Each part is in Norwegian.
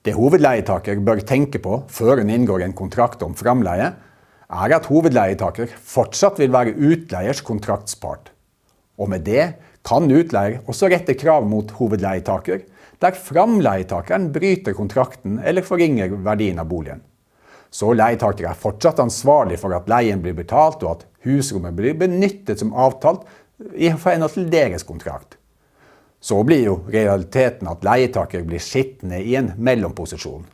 Det hovedleietaker bør tenke på før hun inngår en kontrakt om framleie, at hovedleietaker fortsatt vil være utleiers kontraktspart. Og med det kan utleier også rette krav mot hovedleietaker, der framleietakeren bryter kontrakten eller forringer verdien av boligen. Så leietaker fortsatt ansvarlig for at leien blir betalt og at husrommet blir benyttet som avtalt i henhold til deres kontrakt. Så blir jo realiteten at leietaker blir sittende i en mellomposisjon.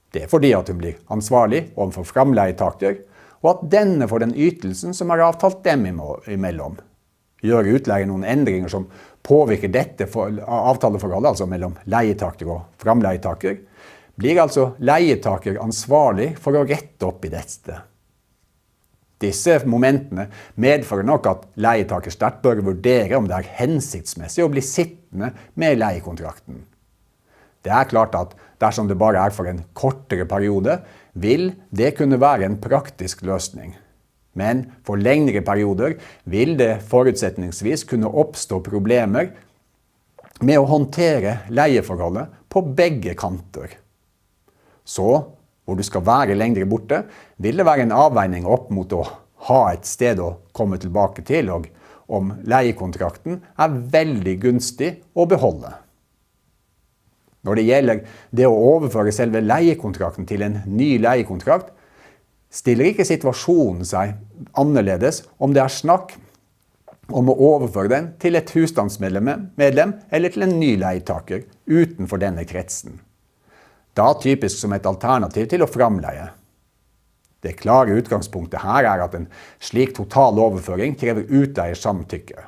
Det fordi at hun blir ansvarlig overfor framleietaker, og at denne får den ytelsen som avtalt dem imellom. Gjør utleier noen endringer som påvirker dette avtaleforholdet, altså mellom leietaker og framleietaker, blir altså leietaker ansvarlig for å rette opp i dette. Disse momentene medfører nok at leietaker sterkt bør vurdere om det hensiktsmessig å bli sittende med leiekontrakten. Det klart at dersom det bare for en kortere periode, vil det kunne være en praktisk løsning. Men for lengre perioder vil det forutsetningsvis kunne oppstå problemer med å håndtere leieforholdet på begge kanter. Så, hvor du skal være lengre borte, vil det være en avveining opp mot å ha et sted å komme tilbake til, og om leiekontrakten veldig gunstig å beholde. Når det gjelder det å overføre selve leiekontrakten til en ny leiekontrakt, stiller ikke situasjonen seg annerledes om det snakk om å overføre den til et husstandsmedlem eller til en ny leietaker utenfor denne kretsen. Da typisk som et alternativ til å framleie. Det klare utgangspunktet her at en slik total overføring krever utleiers samtykke.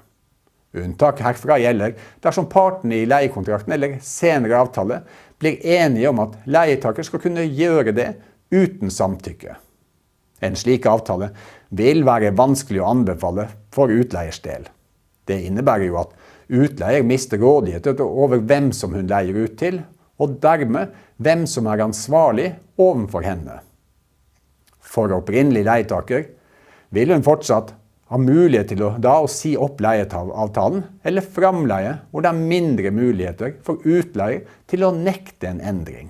Unntak herfra gjelder dersom partene i leiekontrakten eller senere avtale blir enige om at leietaker skal kunne gjøre det uten samtykke. En slik avtale vil være vanskelig å anbefale for utleiers del. Det innebærer jo at utleier mister rådighet over hvem som hun leier ut til, og dermed hvem som ansvarlig overfor henne. For opprinnelig leietaker vil hun fortsatt ha mulighet til å si opp leieavtalen eller framleie hvor det mindre muligheter for utleier til å nekte en endring.